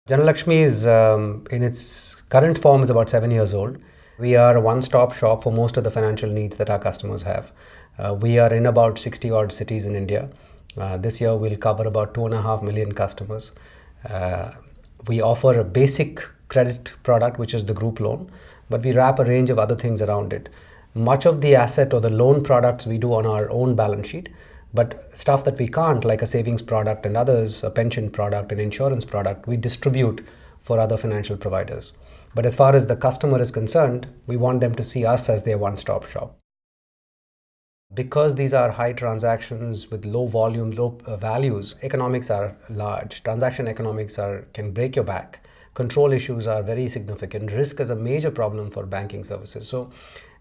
Janalakshmi is, in its current form, is about 7 years old. We are a one-stop shop for most of the financial needs that our customers have. We are in about 60 odd cities in India. This year we'll cover about 2.5 million customers. We offer a basic credit product, which is the group loan, but we wrap a range of other things around it. Much of the asset or the loan products we do on our own balance sheet, but stuff that we can't, like a savings product and others, a pension product, an insurance product, we distribute for other financial providers. But as far as the customer is concerned, we want them to see us as their one-stop shop. Because these are high transactions with low volume, low values, economics are large. Transaction economics can break your back. Control issues are very significant. Risk is a major problem for banking services. So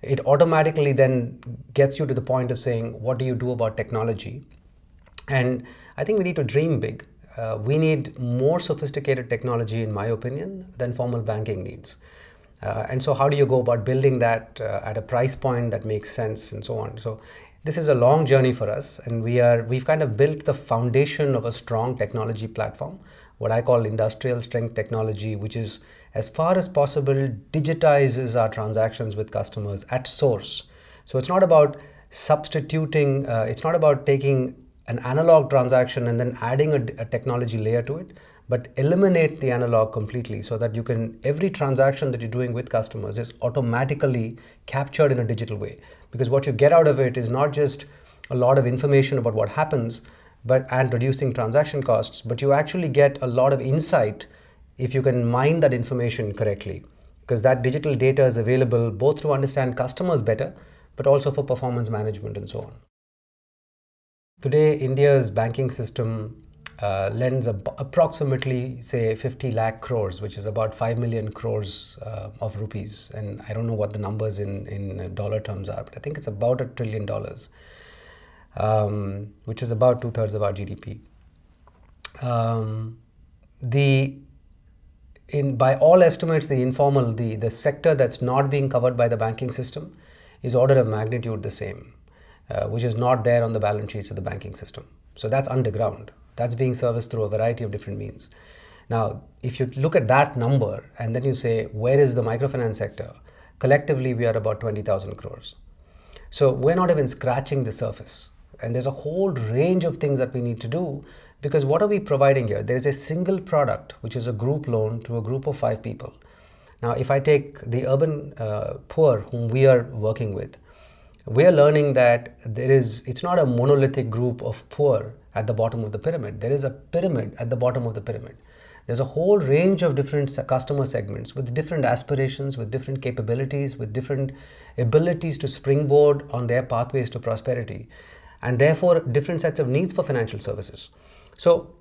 it automatically then gets you to the point of saying, what do you do about technology? And I think we need to dream big. We need more sophisticated technology, in my opinion, than formal banking needs. And so how do you go about building that at a price point that makes sense and so on? So this is a long journey for us, and we've kind of built the foundation of a strong technology platform, what I call industrial strength technology, which is, as far as possible, digitizes our transactions with customers at source. So it's not about substituting, it's not about taking an analog transaction and then adding a technology layer to it, but eliminate the analog completely so that every transaction that you're doing with customers is automatically captured in a digital way. Because what you get out of it is not just a lot of information about what happens and reducing transaction costs, but you actually get a lot of insight if you can mine that information correctly. Because that digital data is available both to understand customers better, but also for performance management and so on. Today, India's banking system lends approximately, say, 50 lakh crores, which is about 5 million crores of rupees. And I don't know what the numbers in dollar terms are, but I think it's about $1 trillion, which is about 2/3 of our GDP. By all estimates, the sector that's not being covered by the banking system is order of magnitude the same, which is not there on the balance sheets of the banking system. So that's underground. That's being serviced through a variety of different means. Now, if you look at that number and then you say, where is the microfinance sector? Collectively, we are about 20,000 crores. So we're not even scratching the surface. And there's a whole range of things that we need to do, because what are we providing here? There is a single product, which is a group loan to a group of 5 people. Now, if I take the urban poor whom we are working with, we are learning that it's not a monolithic group of poor at the bottom of the pyramid. There is a pyramid at the bottom of the pyramid. There's a whole range of different customer segments with different aspirations, with different capabilities, with different abilities to springboard on their pathways to prosperity, and therefore different sets of needs for financial services. So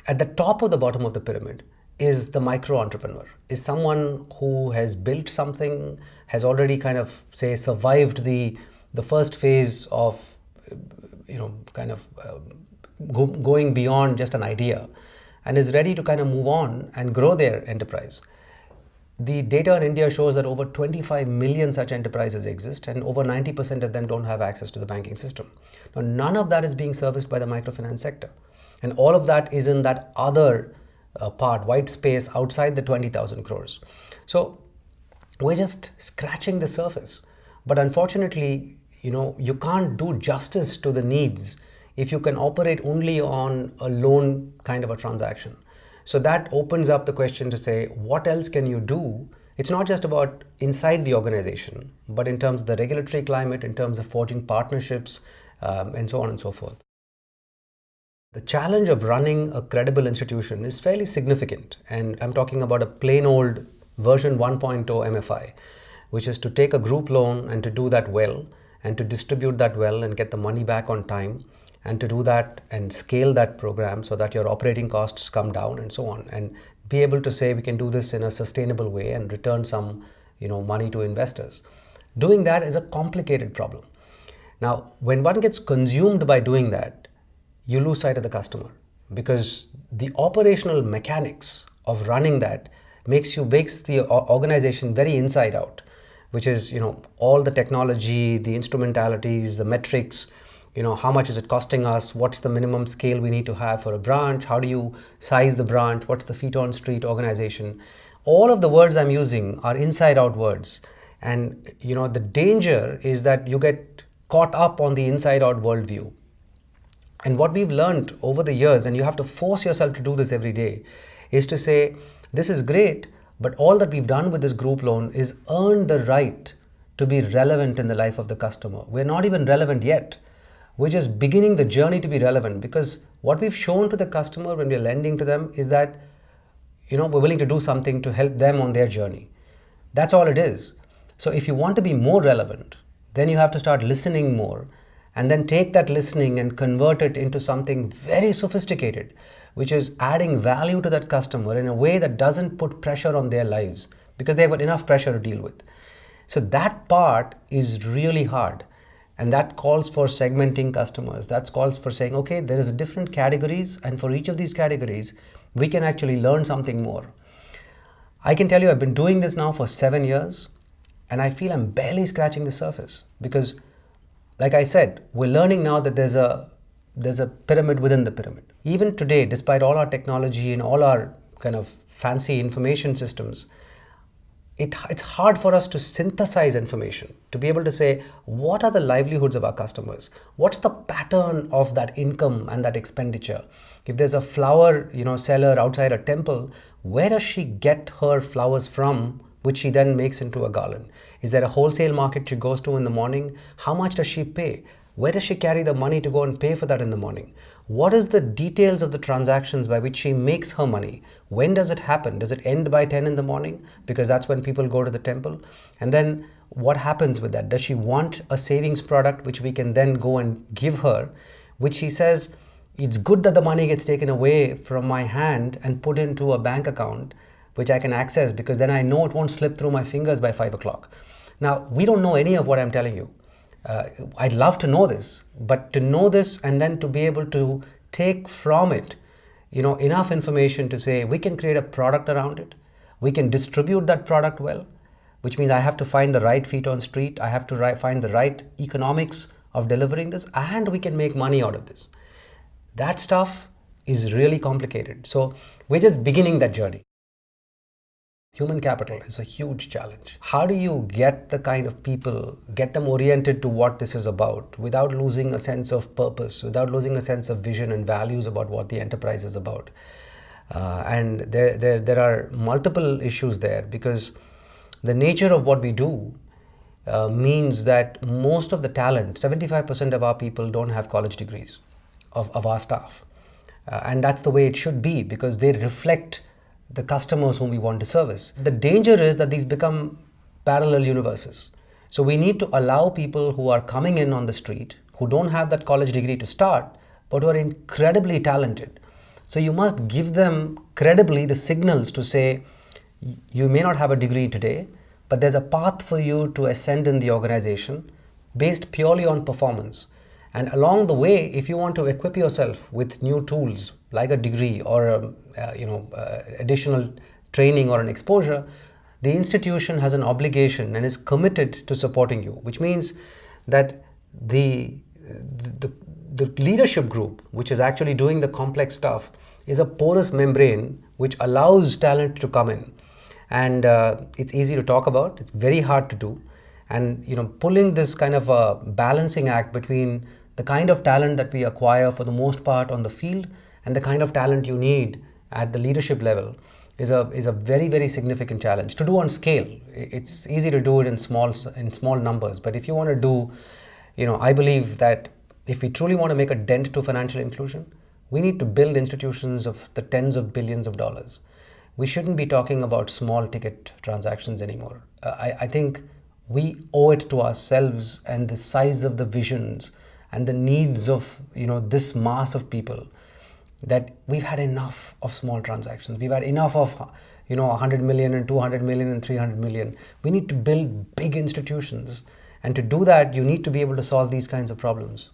at the top of the bottom of the pyramid is the micro entrepreneur, is someone who has built something, has already kind of, say, survived the first phase of, going beyond just an idea, and is ready to kind of move on and grow their enterprise. The data in India shows that over 25 million such enterprises exist, and over 90% of them don't have access to the banking system. Now, none of that is being serviced by the microfinance sector. And all of that is in that other white space outside the 20,000 crores. So we're just scratching the surface. But unfortunately, you can't do justice to the needs if you can operate only on a loan kind of a transaction. So that opens up the question to say, what else can you do? It's not just about inside the organization, but in terms of the regulatory climate, in terms of forging partnerships, and so on and so forth. The challenge of running a credible institution is fairly significant. And I'm talking about a plain old version 1.0 MFI, which is to take a group loan and to do that well, and to distribute that well and get the money back on time, and to do that and scale that program so that your operating costs come down and so on, and be able to say we can do this in a sustainable way and return some money to investors. Doing that is a complicated problem. Now, when one gets consumed by doing that, you lose sight of the customer, because the operational mechanics of running that makes the organization very inside out, which is all the technology, the instrumentalities, the metrics, how much is it costing us? What's the minimum scale we need to have for a branch? How do you size the branch? What's the feet on street organization? All of the words I'm using are inside out words. And, the danger is that you get caught up on the inside out worldview. And what we've learned over the years, and you have to force yourself to do this every day, is to say, this is great, but all that we've done with this group loan is earn the right to be relevant in the life of the customer. We're not even relevant yet. We're just beginning the journey to be relevant, because what we've shown to the customer when we're lending to them is that, we're willing to do something to help them on their journey. That's all it is. So if you want to be more relevant, then you have to start listening more, and then take that listening and convert it into something very sophisticated, which is adding value to that customer in a way that doesn't put pressure on their lives, because they've got enough pressure to deal with. So that part is really hard. And that calls for segmenting customers. That calls for saying, okay, there is different categories, and for each of these categories, we can actually learn something more. I can tell you, I've been doing this now for 7 years, and I feel I'm barely scratching the surface, because, like I said, we're learning now that there's a pyramid within the pyramid. Even today, despite all our technology and all our kind of fancy information systems, it's hard for us to synthesize information, to be able to say, what are the livelihoods of our customers? What's the pattern of that income and that expenditure? If there's a flower, seller outside a temple, where does she get her flowers from, which she then makes into a garland? Is there a wholesale market she goes to in the morning? How much does she pay? Where does she carry the money to go and pay for that in the morning? What is the details of the transactions by which she makes her money? When does it happen? Does it end by 10 in the morning? Because that's when people go to the temple. And then what happens with that? Does she want a savings product which we can then go and give her, which she says, it's good that the money gets taken away from my hand and put into a bank account, which I can access, because then I know it won't slip through my fingers by 5 o'clock. Now, we don't know any of what I'm telling you. I'd love to know this, but to know this and then to be able to take from it, enough information to say we can create a product around it. We can distribute that product well, which means I have to find the right feet on street. I have to find the right economics of delivering this, and we can make money out of this. That stuff is really complicated. So we're just beginning that journey. Human capital is a huge challenge. How do you get the kind of people, get them oriented to what this is about without losing a sense of purpose, without losing a sense of vision and values about what the enterprise is about? And there are multiple issues there, because the nature of what we do means that most of the talent, 75% of our people don't have college degrees of our staff. And that's the way it should be, because they reflect the customers whom we want to service. The danger is that these become parallel universes. So we need to allow people who are coming in on the street, who don't have that college degree to start, but who are incredibly talented. So you must give them credibly the signals to say, you may not have a degree today, but there's a path for you to ascend in the organization based purely on performance. And along the way, if you want to equip yourself with new tools like a degree or additional training or an exposure, the institution has an obligation and is committed to supporting you, which means that the leadership group, which is actually doing the complex stuff, is a porous membrane which allows talent to come in. And it's easy to talk about, it's very hard to do. And pulling this kind of a balancing act between the kind of talent that we acquire for the most part on the field and the kind of talent you need at the leadership level is a very, very significant challenge to do on scale. It's easy to do it in small numbers, but if you want to do, I believe that if we truly want to make a dent to financial inclusion, we need to build institutions of the tens of billions of dollars. We shouldn't be talking about small ticket transactions anymore. I think we owe it to ourselves and the size of the visions and the needs of this mass of people, that we've had enough of small transactions. We've had enough of 100 million and 200 million and 300 million. We need to build big institutions, and to do that you need to be able to solve these kinds of problems.